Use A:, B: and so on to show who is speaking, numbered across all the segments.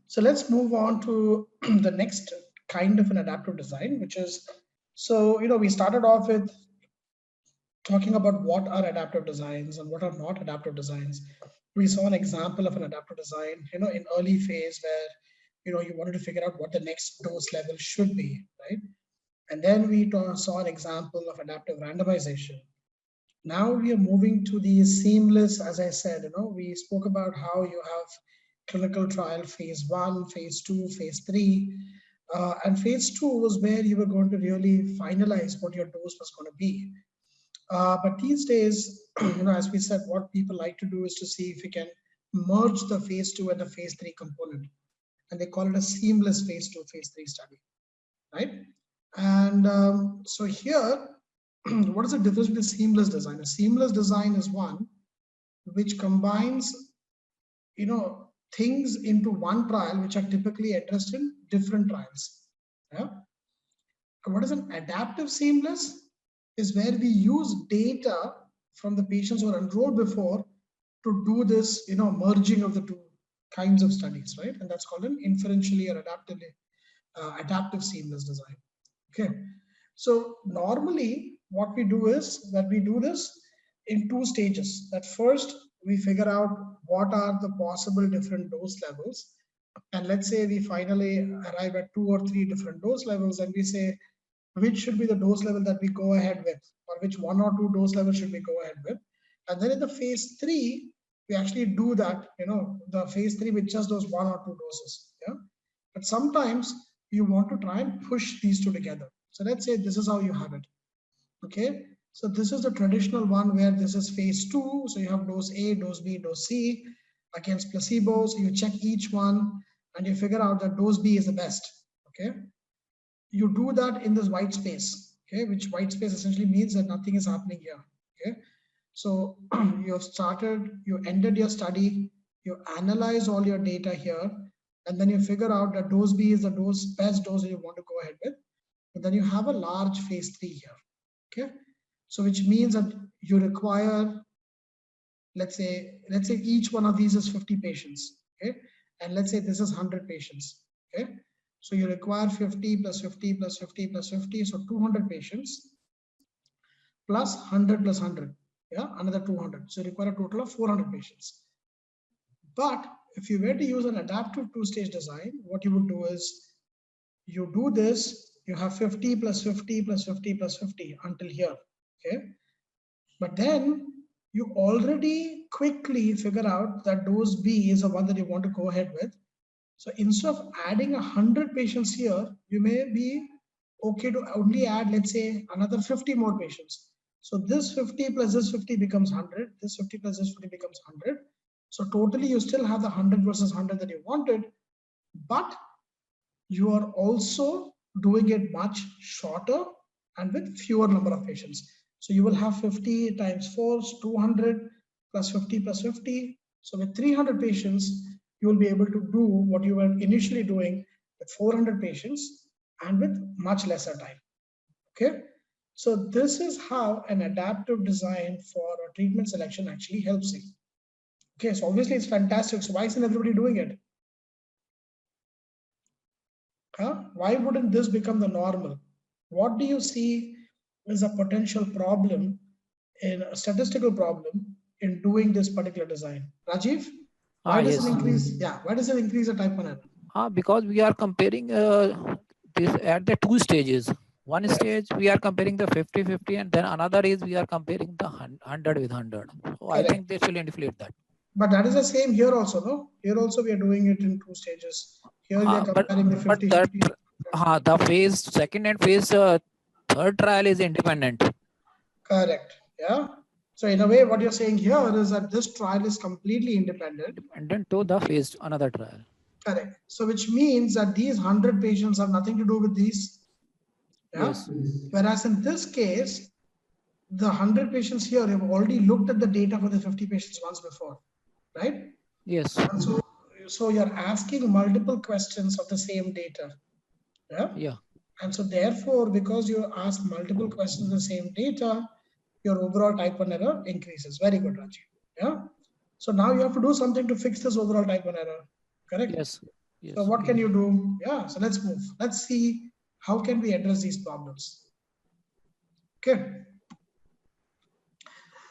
A: So let's move on to the next kind of an adaptive design, which is, so, we started off with talking about what are adaptive designs and what are not adaptive designs. We saw an example of an adaptive design, in early phase where, you wanted to figure out what the next dose level should be, right? And then we saw an example of adaptive randomization. Now we are moving to the seamless, as I said, we spoke about how you have clinical trial phase 1, phase 2, phase 3. And phase 2 was where you were going to really finalize what your dose was going to be. But these days, as we said, what people like to do is to see if we can merge the phase 2 and the phase 3 component. And they call it a seamless phase 2, phase 3 study, right? And so here, what is the difference between seamless design? A seamless design is one which combines, things into one trial, which are typically addressed in different trials. Yeah. And what is an adaptive seamless? Is where we use data from the patients who are enrolled before to do this, merging of the two kinds of studies, right? And that's called an inferentially or adaptive seamless design. Okay. So normally what we do is that we do this in two stages. That first we figure out what are the possible different dose levels. And let's say we finally arrive at 2 or 3 different dose levels, and we say which should be the dose level that we go ahead with, or which 1 or 2 dose levels should we go ahead with. And then in the phase 3, we actually do that, the phase 3 with just those 1 or 2 doses. Yeah. But sometimes you want to try and push these two together. So let's say this is how you have it. Okay. So this is the traditional one where this is phase 2. So you have dose A, dose B, dose C against placebo. So you check each one and you figure out that dose B is the best. Okay. You do that in this white space, okay, which white space essentially means that nothing is happening here. Okay. So you have started, you ended your study, you analyze all your data here, and then you figure out that dose B is the best dose that you want to go ahead with. And then you have a large phase 3 here. Okay. So which means that you require, let's say each one of these is 50 patients. Okay. And let's say this is 100 patients. Okay. So you require 50 plus 50 plus 50 plus 50. So 200 patients plus 100 plus 100. Yeah, another 200. So you require a total of 400 patients. But if you were to use an adaptive two-stage design, what you would do is you do this, you have 50 plus 50 plus 50 plus 50 until here. Okay. But then you already quickly figure out that dose B is the one that you want to go ahead with. So instead of adding 100 patients here, you may be okay to only add, let's say, another 50 more patients. So this 50 plus this 50 becomes 100. This 50 plus this 50 becomes 100. So totally you still have the 100 versus 100 that you wanted, but you are also doing it much shorter and with fewer number of patients. So you will have 50 times 4 is 200 plus 50 plus 50. So with 300 patients, you will be able to do what you were initially doing with 400 patients and with much lesser time. Okay. So this is how an adaptive design for a treatment selection actually helps you. Okay. So obviously it's fantastic. So why isn't everybody doing it? Why wouldn't this become the normal? What do you see is a potential problem, in a statistical problem in doing this particular design? Rajiv, why does it increase? Yeah, why does it increase a type 1 error?
B: Because we are comparing this at the two stages. One stage we are comparing the 50-50, and then another is we are comparing the 100 with 100. So I think this will inflate that.
A: But that is the same here also, no? Here also we are doing it in two stages. Here we are comparing the 50-50.
B: But the phase second and phase third trial is independent.
A: Correct. Yeah. So in a way, what you're saying here is that this trial is completely independent.
B: Independent to the phase another trial.
A: Correct. So which means that these 100 patients have nothing to do with these. Yeah? Yes. Whereas in this case, the 100 patients here have already looked at the data for the 50 patients once before, right?
B: Yes.
A: And so you're asking multiple questions of the same data. Yeah.
B: Yeah.
A: And so therefore, because you ask multiple questions of the same data, your overall type 1 error increases. Very good, Rajiv. Yeah. So now you have to do something to fix this overall type 1 error. Correct?
B: Yes. Yes,
A: So what can
B: yes.
A: you do? Yeah, so let's move. Let's see how can we address these problems. Okay.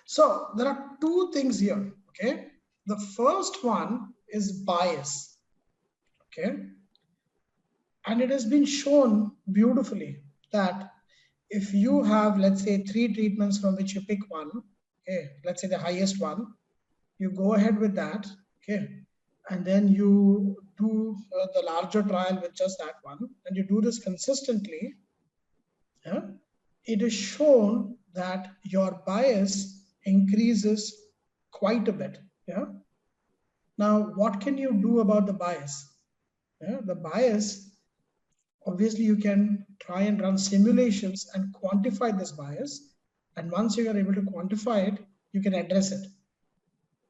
A: So there are two things here. Okay. The first one is bias. Okay. And it has been shown beautifully that if you have, let's say, 3 treatments from which you pick one, okay, let's say the highest one, you go ahead with that, okay, and then you do the larger trial with just that one, and you do this consistently, yeah, it is shown that your bias increases quite a bit. Yeah. Now, what can you do about the bias? Yeah, the bias, obviously, you can try and run simulations and quantify this bias. And once you are able to quantify it, you can address it.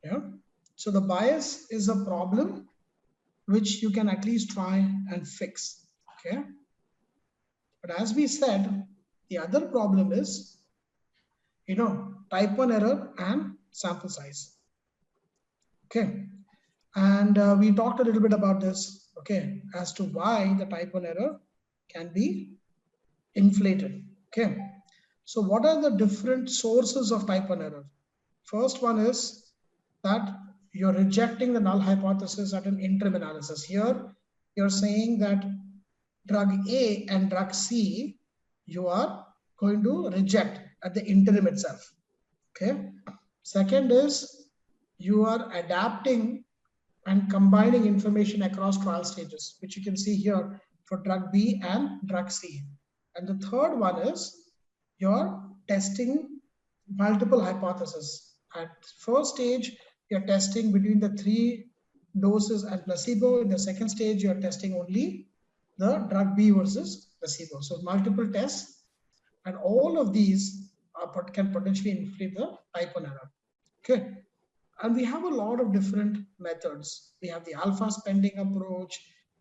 A: Yeah. So the bias is a problem which you can at least try and fix. Okay. But as we said, the other problem is, type 1 error and sample size. Okay. And we talked a little bit about this, okay, as to why the type 1 error can be inflated. Okay. So what are the different sources of type 1 error? First one is that you're rejecting the null hypothesis at an interim analysis. Here, you're saying that drug A and drug C, you are going to reject at the interim itself. Okay. Second is you are adapting and combining information across trial stages, which you can see here for drug B and drug C. And the third one is you're testing multiple hypotheses. At first stage, you're testing between the 3 doses and placebo. In the second stage, you're testing only the drug B versus placebo. So multiple tests, and all of these can potentially inflate the type 1 error. Okay. And we have a lot of different methods. We have the alpha spending approach.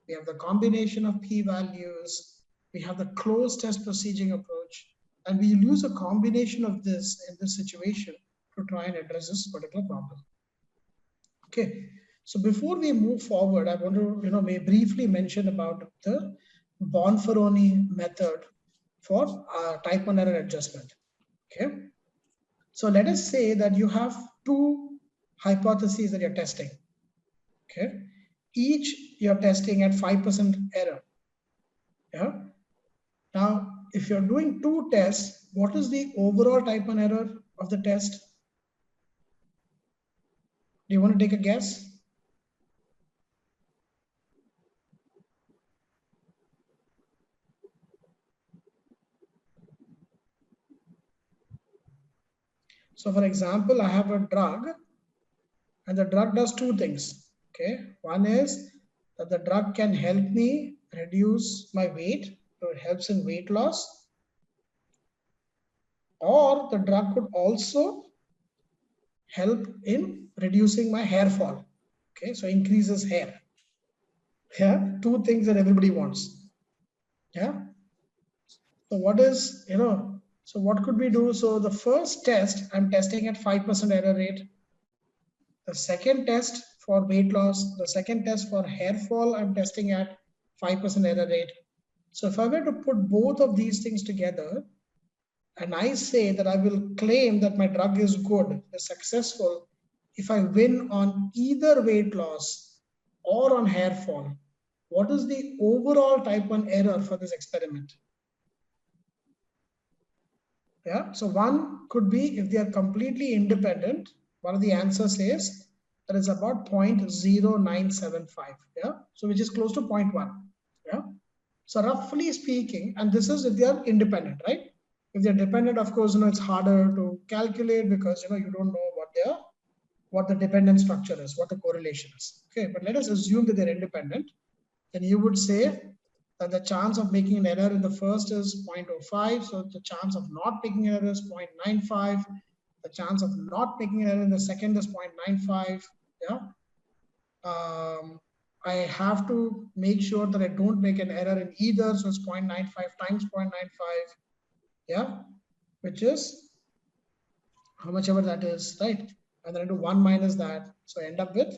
A: We have the combination of p-values. We have the closed test procedure approach. And we use a combination of this in this situation to try and address this particular problem. Okay. So before we move forward, I want to may briefly mention about the Bonferroni method for type 1 error adjustment. Okay. So let us say that you have 2 hypotheses that you're testing. Okay. Each you're testing at 5% error. Yeah. Now, if you're doing 2 tests, what is the overall type 1 error of the test? Do you want to take a guess? So for example, I have a drug, and the drug does 2 things. Okay. One is that the drug can help me reduce my weight, so it helps in weight loss, or the drug could also help in reducing my hair fall. Okay, so increases hair. Yeah, 2 things that everybody wants. Yeah. So what is, so what could we do? So the first test, I'm testing at 5% error rate. The second test for weight loss, the second test for hair fall, I'm testing at 5% error rate. So if I were to put both of these things together, and I say that I will claim that my drug is good, is successful, if I win on either weight loss or on hair fall, what is the overall type 1 error for this experiment? Yeah, so one could be if they are completely independent, one of the answers is that is about 0.0975. Yeah, so which is close to 0.1. Yeah, so roughly speaking, and this is if they are independent, right? If they're dependent, of course, it's harder to calculate because you don't know what the dependent structure is, what the correlation is. Okay, but let us assume that they're independent. Then you would say that the chance of making an error in the first is 0.05. So the chance of not making an error is 0.95. The chance of not making an error in the second is 0.95. Yeah. I have to make sure that I don't make an error in either. So it's 0.95 times 0.95. Yeah. Which is how much ever that is, right? And then I do 1 minus that. So I end up with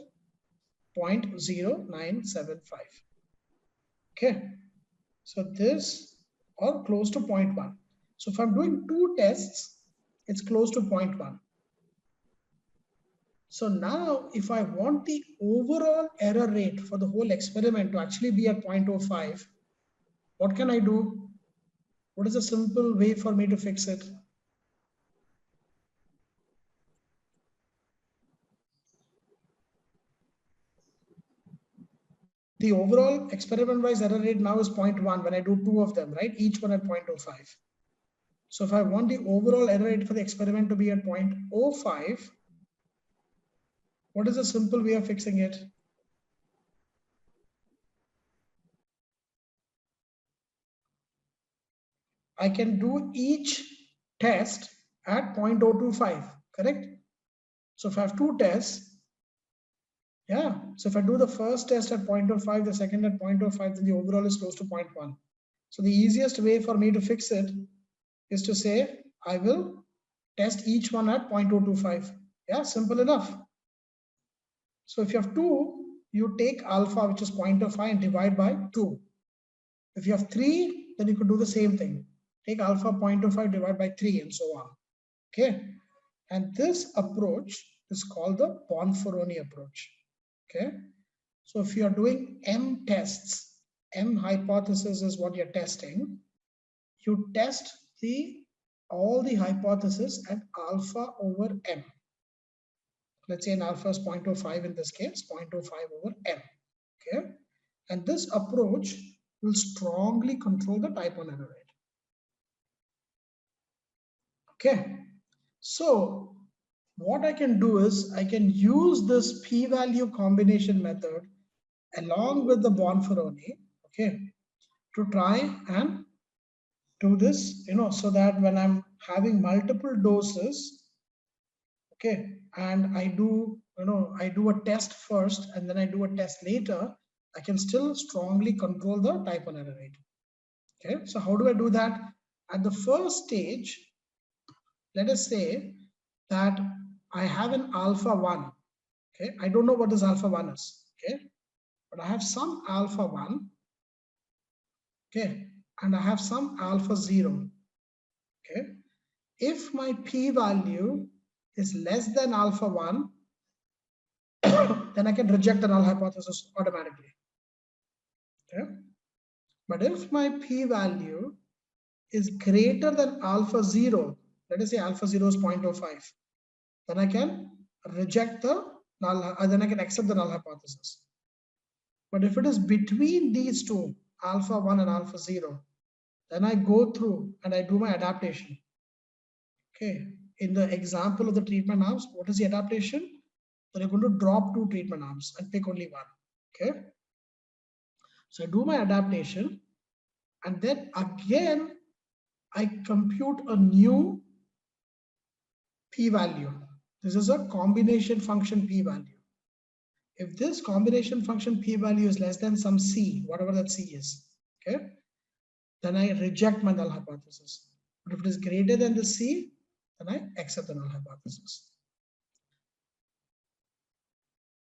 A: 0.0975. Okay, so this or close to 0.1. So if I'm doing 2 tests, it's close to 0.1. So now if I want the overall error rate for the whole experiment to actually be at 0.05, what can I do? What is a simple way for me to fix it? The overall experiment-wise error rate now is 0.1 when I do 2 of them, right? Each one at 0.05. So if I want the overall error rate for the experiment to be at 0.05, what is a simple way of fixing it? I can do each test at 0.025, correct? So if I have 2 tests, yeah. So if I do the first test at 0.05, the second at 0.05, then the overall is close to 0.1. So the easiest way for me to fix it is to say, I will test each one at 0.025. Yeah, simple enough. So if you have 2, you take alpha, which is 0.05, and divide by 2. If you have 3, then you could do the same thing. Take alpha 0.05, divide by 3, and so on. Okay. And this approach is called the Bonferroni approach. Okay. So if you are doing M tests, M hypothesis is what you're testing. You test all the hypotheses at alpha over M. Let's say an alpha is 0.05 in this case, 0.05 over M. Okay. And this approach will strongly control the type 1 error rate. Okay. So what I can do is I can use this p-value combination method along with the Bonferroni, okay, to try and do this, so that when I'm having multiple doses, okay, and I do a test first and then I do a test later, I can still strongly control the type 1 error rate. Okay, so how do I do that? At the first stage, let us say that I have an alpha 1. Okay, I don't know what this alpha 1 is. Okay, but I have some alpha 1. Okay, and I have some alpha 0. Okay, if my p-value is less than alpha 1, then I can reject the null hypothesis automatically. Okay, but if my p-value is greater than alpha 0, let us say alpha 0 is 0.05, then I can reject the null, then I can accept the null hypothesis. But if it is between these two, alpha 1 and alpha 0, then I go through and I do my adaptation. Okay, in the example of the treatment arms, what is the adaptation? Then I'm going to drop 2 treatment arms and pick only 1. Okay, so I do my adaptation and then again I compute a new p-value. This is a combination function p-value. If this combination function p-value is less than some c, whatever that c is, okay, then I reject my null hypothesis. But if it is greater than the c, then I accept the null hypothesis.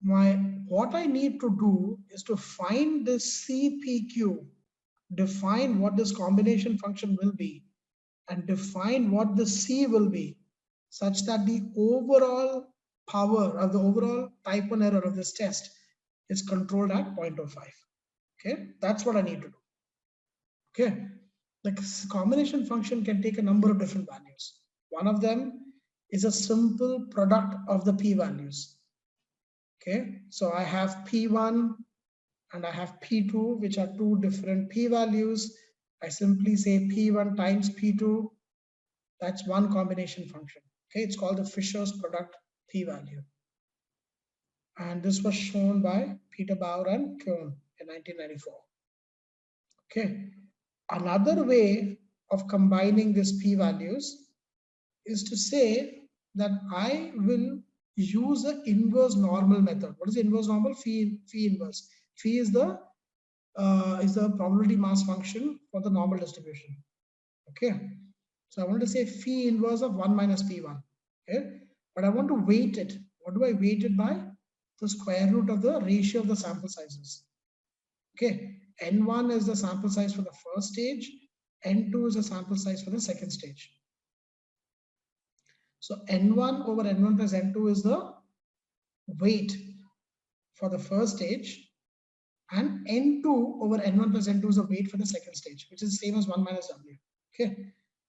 A: What I need to do is to find this CPQ, define what this combination function will be, and define what the C will be, such that the overall power of the overall type 1 error of this test is controlled at 0.05. Okay, that's what I need to do. Okay, the combination function can take a number of different values. One of them is a simple product of the p-values. Okay, so I have p1 and I have p2, which are 2 different p-values. I simply say p1 times p2. That's one combination function. Okay, it's called the Fisher's product p-value. And this was shown by Peter Bauer and Kuhn in 1994. Okay, another way of combining these p-values is to say that I will use the inverse normal method. What is the inverse normal? Phi inverse. Phi is the probability mass function for the normal distribution. Okay, so I want to say phi inverse of 1 minus p1. Okay, but I want to weight it. What do I weight it by? The square root of the ratio of the sample sizes. Okay, N1 is the sample size for the first stage, N2 is the sample size for the second stage. So N1 over N1 plus N2 is the weight for the first stage, and N2 over N1 plus N2 is the weight for the second stage, which is the same as 1 minus W. Okay,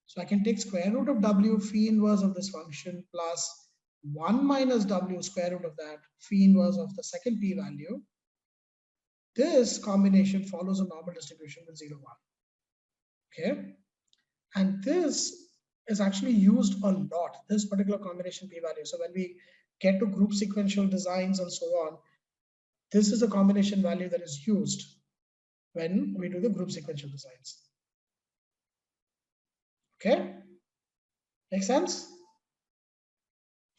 A: so I can take square root of W, phi inverse of this function, plus 1 minus W, square root of that, phi inverse of the second P value. This combination follows a normal distribution with 0, 1. Okay, and this is actually used a lot, this particular combination P value. So when we get to group sequential designs and so on, this is a combination value that is used when we do the group sequential designs. Okay, make sense?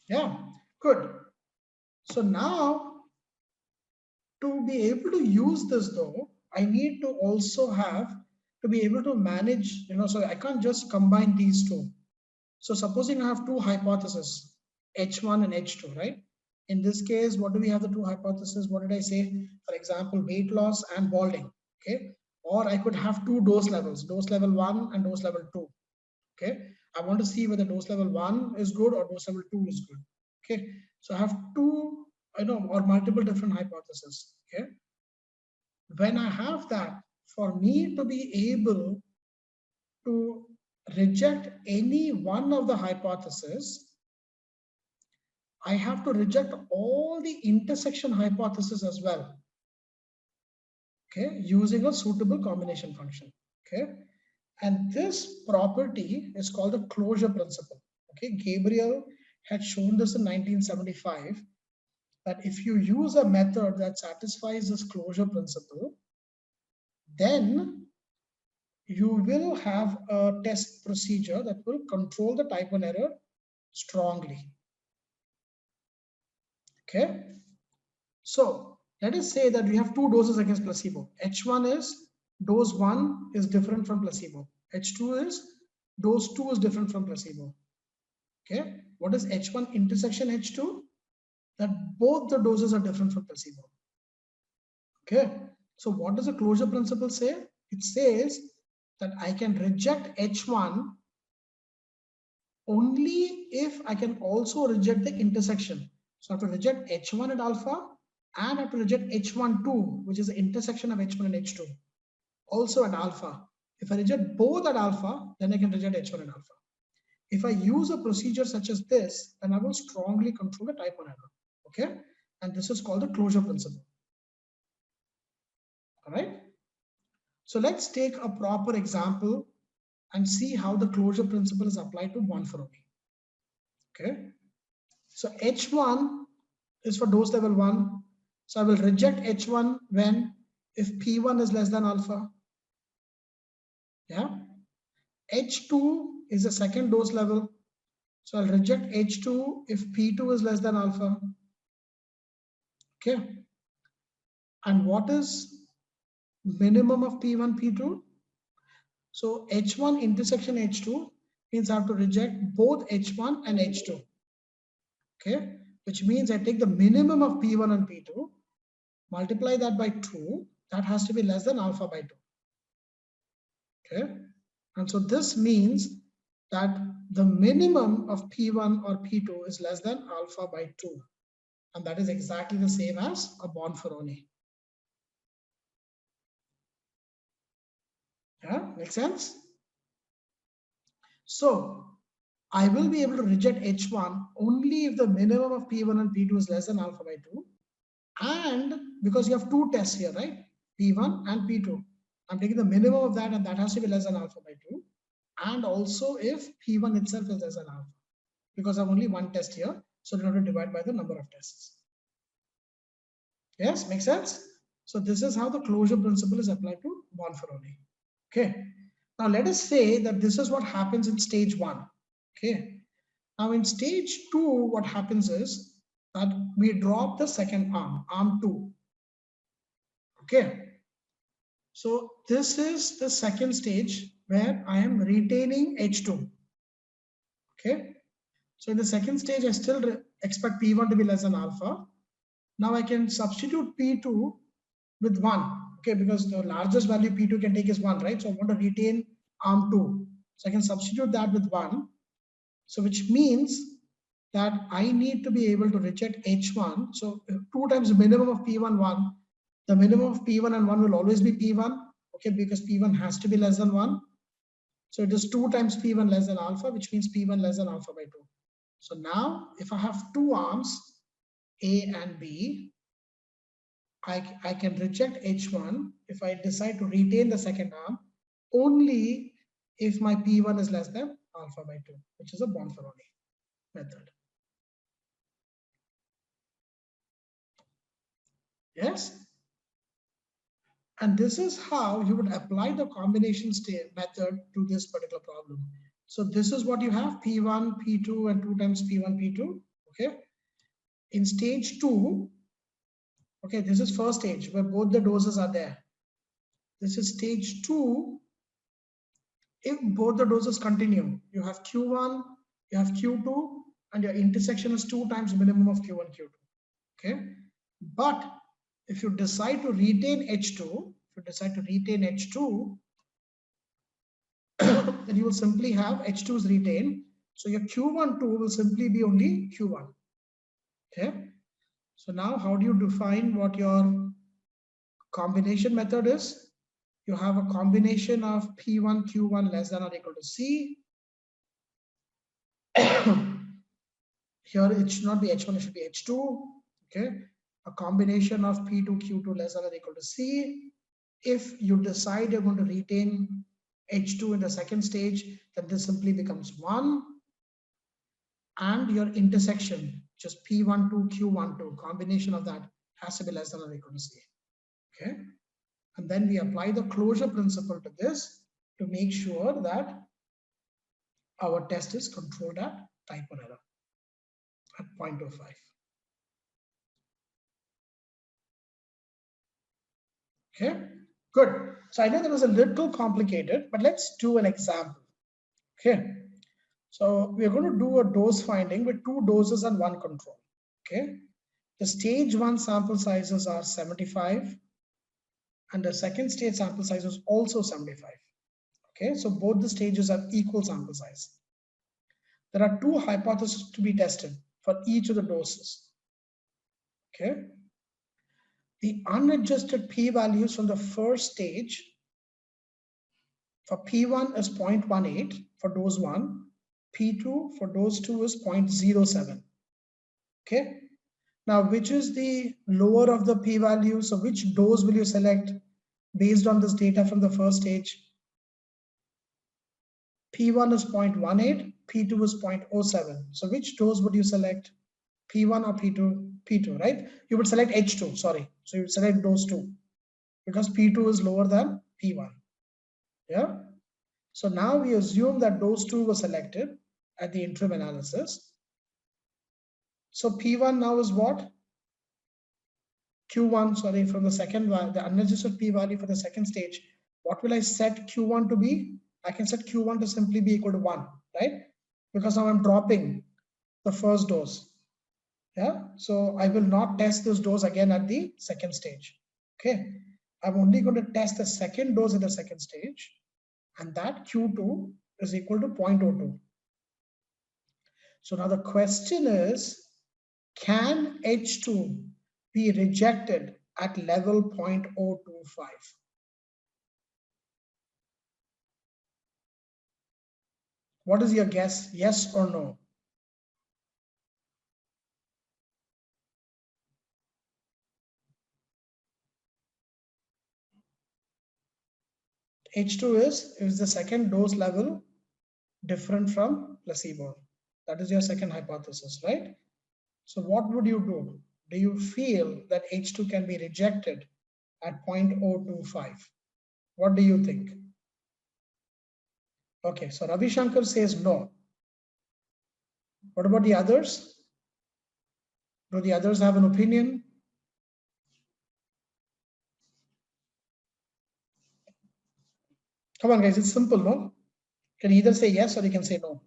A: Yeah, good. So now, to be able to use this though, I need to also have to be able to manage, so I can't just combine these two. So supposing I have two hypotheses, H1 and H2, right? In this case, what do we have the two hypotheses? What did I say? For example, weight loss and balding, okay? Or I could have two dose levels, dose level 1 and dose level 2, okay? I want to see whether dose level 1 is good or dose level 2 is good, okay? So I have two, or multiple different hypotheses, okay? When I have that, for me to be able to reject any one of the hypotheses, I have to reject all the intersection hypotheses as well, okay, using a suitable combination function, okay? And this property is called the closure principle, okay? Gabriel had shown this in 1975, that if you use a method that satisfies this closure principle, then you will have a test procedure that will control the type 1 error strongly. Okay, so let us say that we have two doses against placebo. H1 is dose 1 is different from placebo. H2 is dose 2 is different from placebo. Okay, what is H1 intersection H2? That both the doses are different from placebo. Okay, so what does the closure principle say? It says that I can reject H1 only if I can also reject the intersection. So I have to reject H1 at alpha and I have to reject H1, 2, which is the intersection of H1 and H2, also at alpha. If I reject both at alpha, then I can reject H1 and alpha. If I use a procedure such as this, then I will strongly control the type 1 error. Okay, and this is called the closure principle. All right. So let's take a proper example and see how the closure principle is applied to Bonferroni. Okay, so H1 is for dose level 1. So I will reject H1 when if P1 is less than alpha. Yeah. H2 is the second dose level. So I'll reject H2 if P2 is less than alpha. Okay. And what is minimum of P1, P2? So H1 intersection H2 means I have to reject both H1 and H2. Okay, which means I take the minimum of P1 and P2, multiply that by 2, that has to be less than alpha by 2. Okay, and so this means that the minimum of P1 or P2 is less than alpha by 2. And that is exactly the same as a Bonferroni. Yeah, makes sense? So I will be able to reject H1 only if the minimum of P1 and P2 is less than alpha by 2. And because you have two tests here, right? P1 and P2. I'm taking the minimum of that, and that has to be less than alpha by 2. And also if P1 itself is less than alpha, because I have only one test here. So I have to divide by the number of tests. Yes, makes sense? So this is how the closure principle is applied to Bonferroni. Okay. Now let us say that this is what happens in stage 1. Okay. Now in stage 2, what happens is that we drop the second arm, arm 2. Okay. So this is the second stage where I am retaining H2. Okay. So in the second stage, I still expect P1 to be less than alpha. Now I can substitute P2 with 1. Okay, because the largest value P2 can take is 1, right? So I want to retain arm 2. So I can substitute that with 1. So which means that I need to be able to reject H1. So 2 times the minimum of P1, 1. The minimum of P1 and 1 will always be P1. Okay, because P1 has to be less than 1. So it is 2 times P1 less than alpha, which means P1 less than alpha by 2. So now if I have 2 arms, A and B, I can reject H1 if I decide to retain the second arm only if my P1 is less than alpha by 2, which is a Bonferroni method. Yes? And this is how you would apply the combination method to this particular problem. So this is what you have, P1, P2, and 2 times P1, P2. Okay. In stage 2, okay, this is first stage where both the doses are there. This is stage 2. If both the doses continue, you have Q1, you have Q2, and your intersection is 2 times minimum of Q1, Q2. Okay. But if you decide to retain H2, then you will simply have H2's retained. So your Q12 will simply be only Q1. Okay. So now how do you define what your combination method is? You have a combination of P1, Q1 less than or equal to C. Here it should not be H1, it should be H2. Okay. A combination of P2, Q2 less than or equal to C. If you decide you're going to retain H2 in the second stage, then this simply becomes 1. And your intersection, just P12, Q12, combination of that has to be less than or equal to C. Okay. And then we apply the closure principle to this to make sure that our test is controlled at type 1 error at 0.05. Okay, good. So I know that was a little complicated, but let's do an example. Okay, so we're going to do a dose finding with 2 doses and 1 control. Okay, the stage 1 sample sizes are 75 and the second stage sample size is also 75. Okay, so both the stages have equal sample size. There are 2 hypotheses to be tested for each of the doses. Okay, the unadjusted p-values from the first stage for P1 is 0.18 for dose 1, P2 for dose 2 is 0.07. Okay, now which is the lower of the p-value? So which dose will you select based on this data from the first stage? P1 is 0.18, P2 is 0.07. So which dose would you select? P1 or P2? P2, right? You would select H2, sorry. So you would select dose 2 because P2 is lower than P1. Yeah. So now we assume that dose 2 was selected at the interim analysis. So P1 now is what? Q1, sorry, from the second one, the unadjusted p-value for the second stage. What will I set Q1 to be? I can set Q1 to simply be equal to 1, right? Because now I'm dropping the first dose. Yeah, so I will not test this dose again at the second stage. Okay, I'm only going to test the second dose at the second stage, and that Q2 is equal to 0.02. So now the question is, can H2 be rejected at level 0.025? What is your guess? Yes or no? H2 is the second dose level different from placebo. That is your second hypothesis, right? So what would you do? Do you feel that H2 can be rejected at 0.025? What do you think? Okay, so Ravi Shankar says no. What about the others? Do the others have an opinion? Come on, guys, it's simple, no? You can either say yes or you can say no.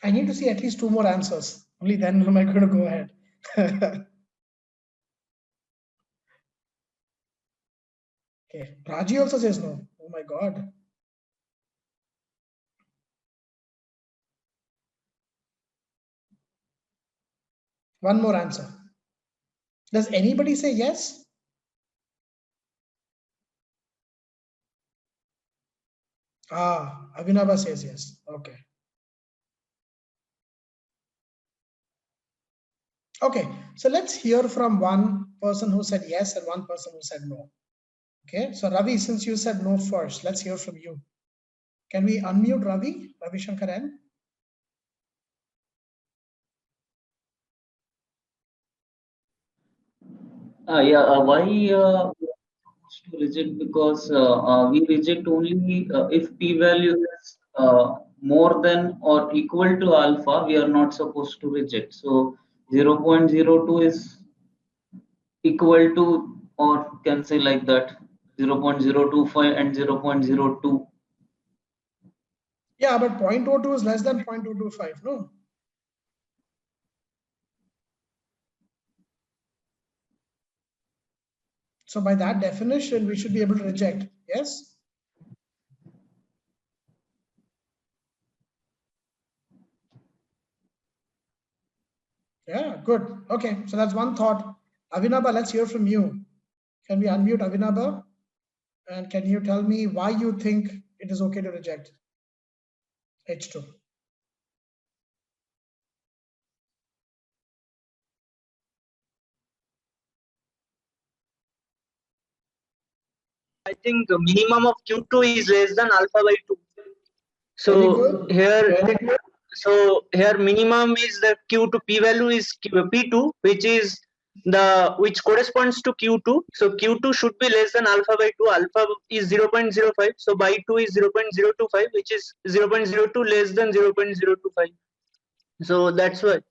A: I need to see at least 2 more answers. Only then am I going to go ahead. Okay, Raji also says no. Oh my God. One more answer. Does anybody say yes? Ah, Abhinava says yes. Okay. Okay, so let's hear from one person who said yes and one person who said no. Okay, so Ravi, since you said no first, let's hear from you. Can we unmute Ravi? Ravi Shankaran?
C: Why supposed to reject? Because we reject only if p-value is more than or equal to alpha, we are not supposed to reject. So 0.02 is equal to, or can say like that, 0.025 and 0.02.
A: Yeah, but 0.02 is less than 0.025, no? So by that definition, we should be able to reject, yes? Yeah, good. Okay, so that's one thought. Avinaba, let's hear from you. Can we unmute Avinaba? And can you tell me why you think it is okay to reject H2?
D: I think minimum of Q2 is less than alpha by 2.
A: Very
D: So
A: good.
D: here minimum is the Q2 p-value is P2, which corresponds to Q2. So Q2 should be less than alpha by 2. Alpha is 0.05. So by 2 is 0.025, which is 0.02 less than 0.025. So that's why.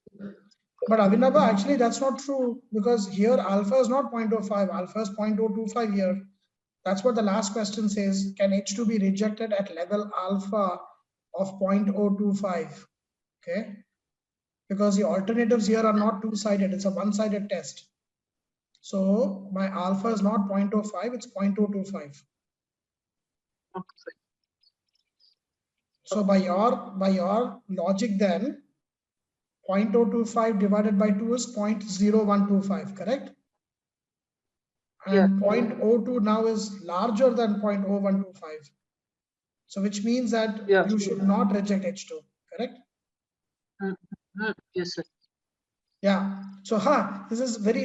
A: But Avinaba, actually that's not true, because here alpha is not 0.05, alpha is 0.025 here. That's what the last question says. Can H2 be rejected at level alpha of 0.025? Okay. Because the alternatives here are not two-sided, it's a one-sided test. So my alpha is not 0.05, it's 0.025. So by your logic then, 0.025 divided by 2 is 0.0125, correct? And 0.02 now is larger than 0.0125. So which means that you should not reject H2, correct?
D: Yes, sir.
A: Yeah. So this is very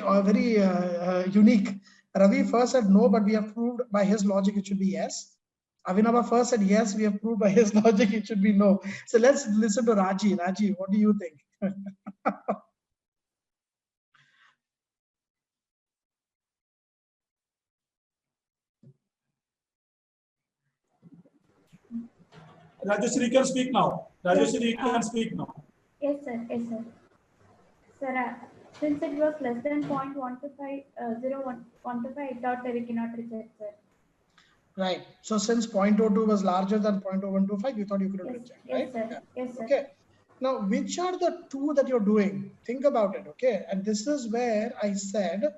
A: unique. Ravi first said no, but we have proved by his logic it should be yes. Avinava first said yes, we have proved by his logic it should be no. So let's listen to Raji. Raji, what do you think?
E: Rajeshri can speak now. Rajeshri can speak now.
F: Yes, sir. Yes, sir. Sir, since it was less than 0.125, 0.125, we cannot reject, sir.
A: Right. So since 0.02 was larger than 0.0125, you thought you couldn't reject, right?
F: Yes, sir.
A: Yeah.
F: Yes, sir.
A: Okay. Now, which are the two that you're doing? Think about it, okay? And this is where I said,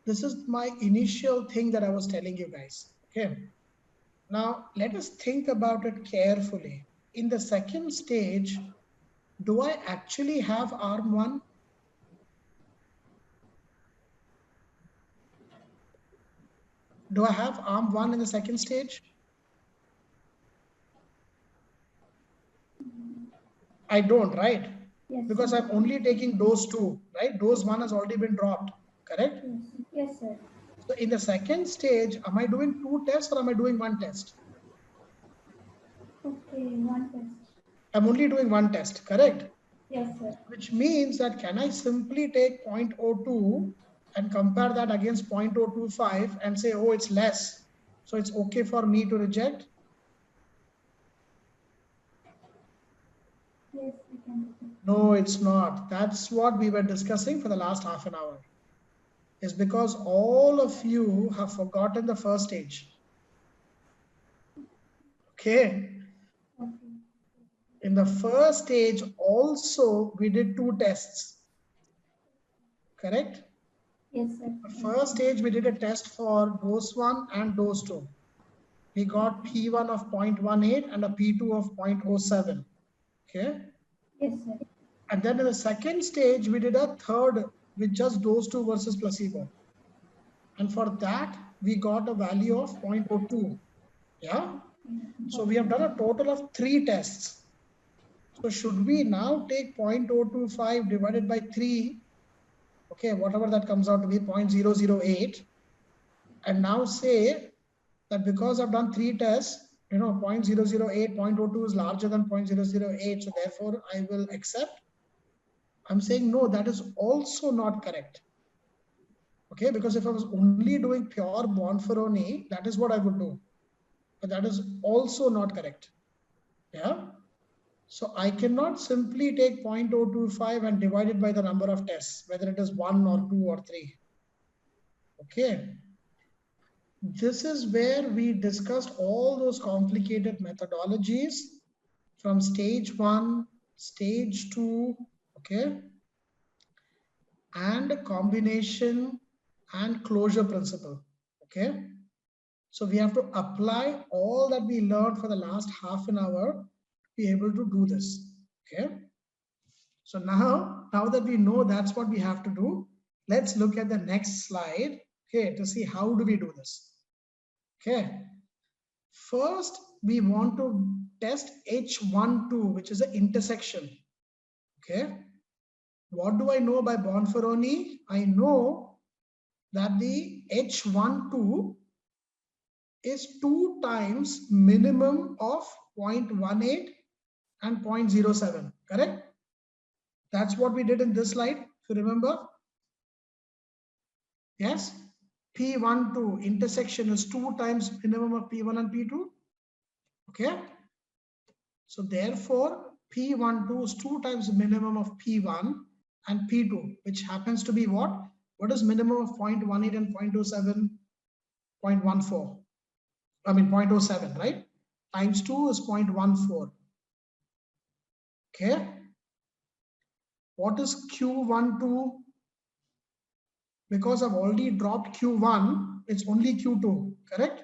A: this is my initial thing that I was telling you guys, okay? Now, let us think about it carefully. In the second stage, do I actually have arm 1? Do I have arm 1 in the second stage? I don't, right?
F: Yes,
A: because I'm only taking dose 2, right? Dose 1 has already been dropped, correct?
F: Yes, sir.
A: So in the second stage, am I doing 2 tests or am I doing 1 test?
F: Okay, 1 test.
A: I'm only doing 1 test, correct?
F: Yes, sir.
A: Which means that can I simply take 0.02 and compare that against 0.025 and say, oh, it's less, so it's okay for me to reject?
F: Yes, we can.
A: No, it's not. That's what we were discussing for the last half an hour. Is because all of you have forgotten the first stage. Okay. In the first stage also, we did 2 tests, correct?
F: Yes, sir.
A: The first stage, we did a test for dose 1 and dose 2. We got P1 of 0.18 and a P2 of 0.07, okay?
F: Yes, sir.
A: And then in the second stage, we did a third with just dose 2 versus placebo. And for that, we got a value of 0.02, yeah? So we have done a total of 3 tests. So should we now take 0.025 divided by 3, okay, whatever that comes out to be 0.008, and now say that because I've done 3 tests, 0.008, 0.02 is larger than 0.008, so therefore I will accept. I'm saying no, that is also not correct. Okay, because if I was only doing pure Bonferroni, that is what I would do. But that is also not correct. Yeah. So I cannot simply take 0.025 and divide it by the number of tests, whether it is 1 or 2 or 3. Okay. This is where we discussed all those complicated methodologies from stage 1, stage 2, okay, and combination and closure principle. Okay. So we have to apply all that we learned for the last half an hour to be able to do this. Okay. So now that we know that's what we have to do, let's look at the next slide, okay, to see how do we do this. Okay. First, we want to test H12, which is an intersection. Okay. What do I know by Bonferroni? I know that the H12 is 2 times minimum of 0.18 and 0.07, correct? That's what we did in this slide, if you remember. Yes, P12 intersection is 2 times minimum of P1 and P2. Okay, so therefore P12 is 2 times minimum of P1 and P2, which happens to be what? What is minimum of 0.18 and 0.07? 0.14. I mean 0.07, right? Times 2 is 0.14. Okay. What is Q12? Because I've already dropped Q1, it's only Q2, correct?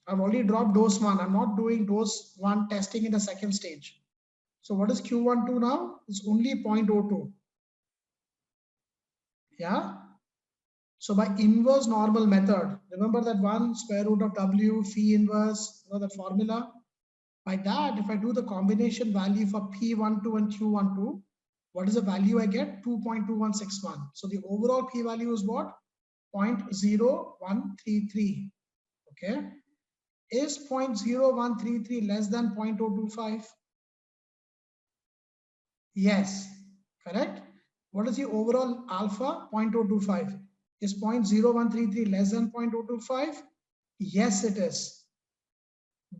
A: I've already dropped dose 1. I'm not doing dose 1 testing in the second stage. So what is Q12 now? It's only 0.02. Yeah. So by inverse normal method, remember that one square root of W phi inverse, that formula. By that, if I do the combination value for P12 and Q12, what is the value I get? 2.2161. So the overall P value is what? 0.0133. Okay. Is 0.0133 less than 0.025? Yes, correct. What is the overall alpha? 0.025. Is 0.0133 less than 0.025? Yes, it is.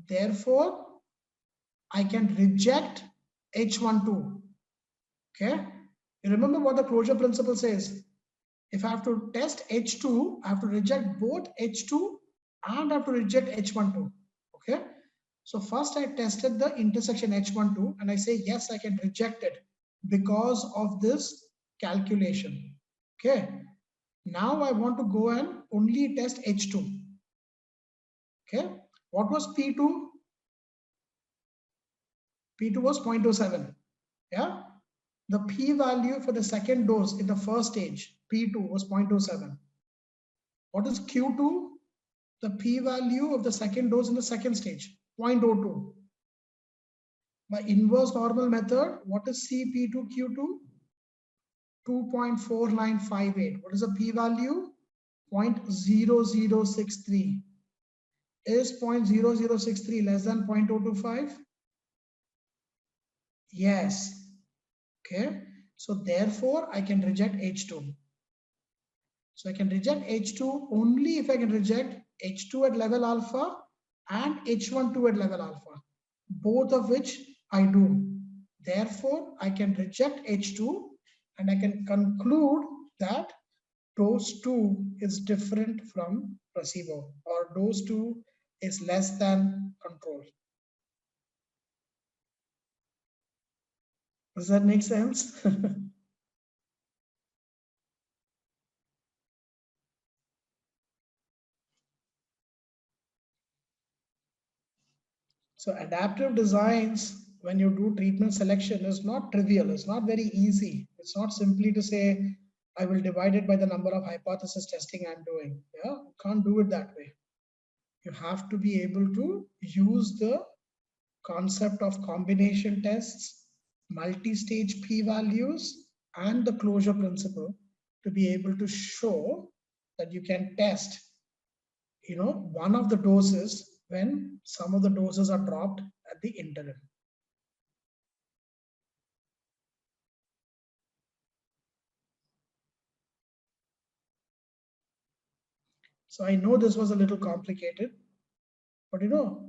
A: Therefore, I can reject H12. Okay. You remember what the closure principle says? If I have to test H2, I have to reject both H2 and I have to reject H12. Okay. So first I tested the intersection H12 and I say, yes, I can reject it because of this calculation. Okay. Now I want to go and only test H2. Okay. What was P2? P2 was 0.07. Yeah. The P value for the second dose in the first stage, P2 was 0.07. What is Q2? The P value of the second dose in the second stage, 0.02. By inverse normal method, what is CP2Q2? 2.4958. What is the P value? 0.0063. Is 0.0063 less than 0.025? Yes. Okay. So therefore, I can reject H2. So I can reject H2 only if I can reject H2 at level alpha and H12 at level alpha, both of which I do. Therefore, I can reject H2 and I can conclude that dose 2 is different from placebo, or dose 2 is less than control. Does that make sense? So adaptive designs, when you do treatment selection, is not trivial. It's not very easy. It's not simply to say, I will divide it by the number of hypothesis testing I'm doing. Yeah, you can't do it that way. You have to be able to use the concept of combination tests, multi-stage p-values, and the closure principle to be able to show that you can test, one of the doses when some of the doses are dropped at the interim. So I know this was a little complicated, but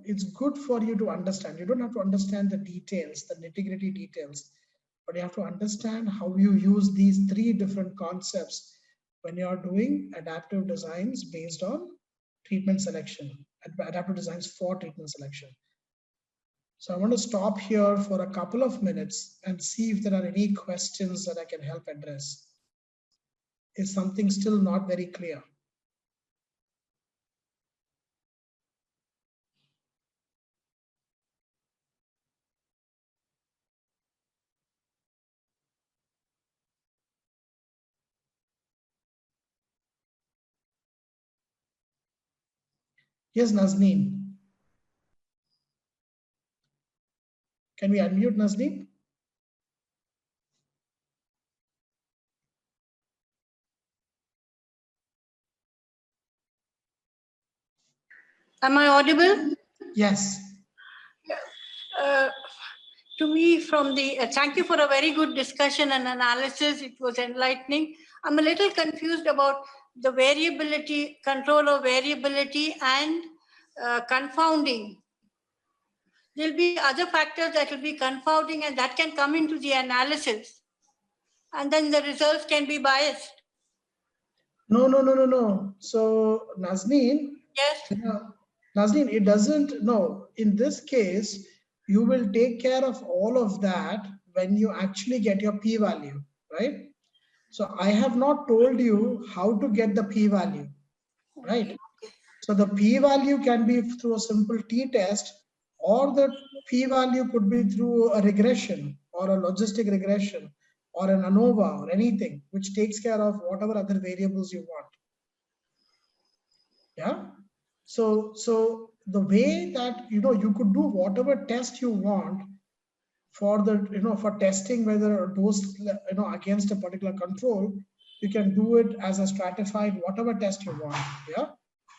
A: it's good for you to understand. You don't have to understand the details, the nitty-gritty details, but you have to understand how you use these three different concepts when you are doing adaptive designs based on treatment selection, adaptive designs for treatment selection. So I want to stop here for a couple of minutes and see if there are any questions that I can help address. Is something still not very clear? Yes, Nazneen. Can we unmute Nazneen?
G: Am I audible?
A: Yes.
G: To me, thank you for a very good discussion and analysis. It was enlightening. I'm a little confused about the variability, control of variability and confounding. There'll be other factors that will be confounding and that can come into the analysis. And then the results can be biased.
A: No. So Nazneen,
G: yes,
A: Nazneen, it doesn't. No, in this case, you will take care of all of that when you actually get your p-value, right? So I have not told you how to get the p-value, right? So the p-value can be through a simple t-test, or the p-value could be through a regression or a logistic regression or an ANOVA or anything which takes care of whatever other variables you want. Yeah. So the way that you could do whatever test you want for the for testing whether a dose against a particular control, you can do it as a stratified whatever test you want. Yeah.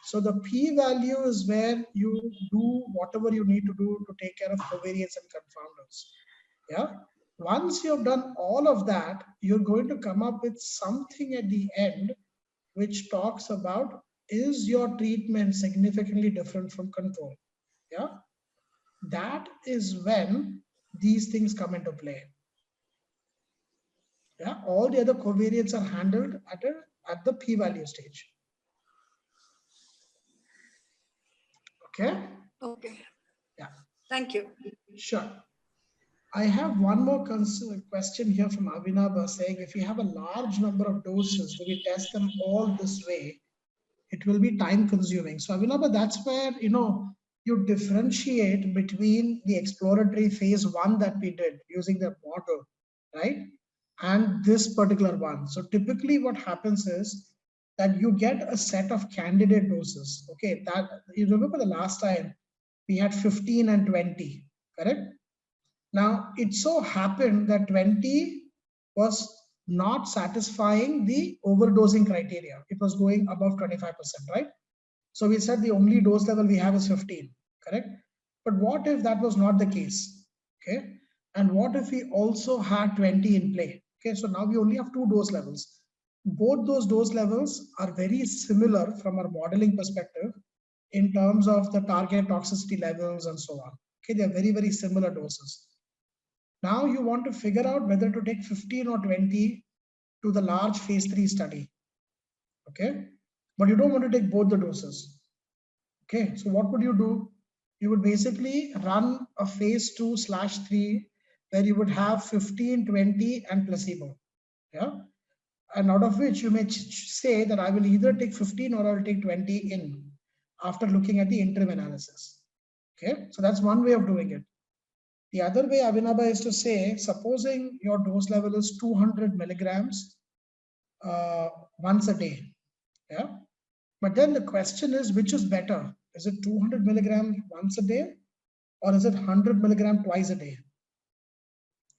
A: So the p-value is where you do whatever you need to do to take care of covariates and confounders. Yeah. Once you have done all of that, you're going to come up with something at the end which talks about, is your treatment significantly different from control? Yeah. That is when these things come into play. Yeah. All the other covariates are handled at the p-value stage. Okay.
G: Okay.
A: Yeah.
G: Thank you.
A: Sure. I have one more question here from Abhinav saying, if you have a large number of doses, do we test them all this way? It will be time consuming. So Abhinav, that's where, you differentiate between the exploratory phase 1 that we did using the model, right? And this particular one. So typically what happens is that you get a set of candidate doses. Okay, that you remember the last time we had 15 and 20, correct? Now, it so happened that 20 was not satisfying the overdosing criteria. It was going above 25%, right? So we said the only dose level we have is 15, correct? But what if that was not the case? Okay. And what if we also had 20 in play? Okay. So now we only have 2 dose levels. Both those dose levels are very similar from our modeling perspective in terms of the target toxicity levels and so on. Okay. They are very, very similar doses. Now you want to figure out whether to take 15 or 20 to the large phase 3 study. Okay. But you don't want to take both the doses. Okay. So what would you do? You would basically run a phase 2/3 where you would have 15, 20 and placebo. Yeah. And out of which you may say that I will either take 15 or I'll take 20 in after looking at the interim analysis. Okay. So that's one way of doing it. The other way, Abhinaba, is to say, supposing your dose level is 200 milligrams once a day. Yeah. But then the question is, which is better? Is it 200 milligrams once a day or is it 100 milligrams twice a day?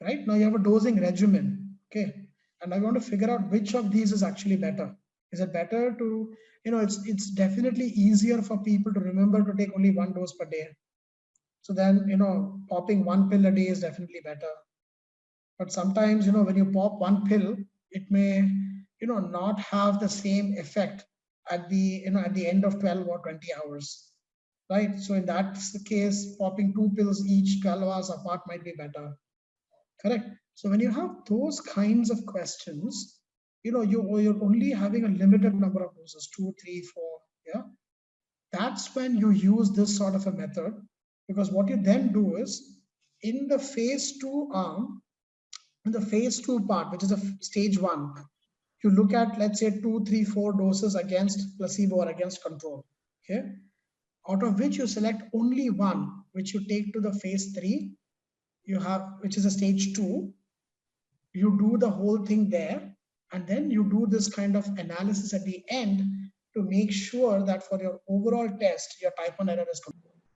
A: Right. Now you have a dosing regimen. Okay. And I want to figure out which of these is actually better. Is it better to, it's definitely easier for people to remember to take only one dose per day. So then, popping one pill a day is definitely better. But sometimes, when you pop one pill, it may, not have the same effect at the, at the end of 12 or 20 hours, right? So in that case, popping 2 pills each 12 hours apart might be better. Correct. So when you have those kinds of questions, you're only having a limited number of doses, 2, 3, 4. Yeah. That's when you use this sort of a method, because what you then do is in the phase 2 arm, in the phase 2 part, which is a stage 1, you look at, let's say 2, 3, 4 doses against placebo or against control. Okay. Out of which you select only one, which you take to the phase 3. You have, which is a stage 2. You do the whole thing there, and then you do this kind of analysis at the end to make sure that for your overall test, your type 1 error is complete.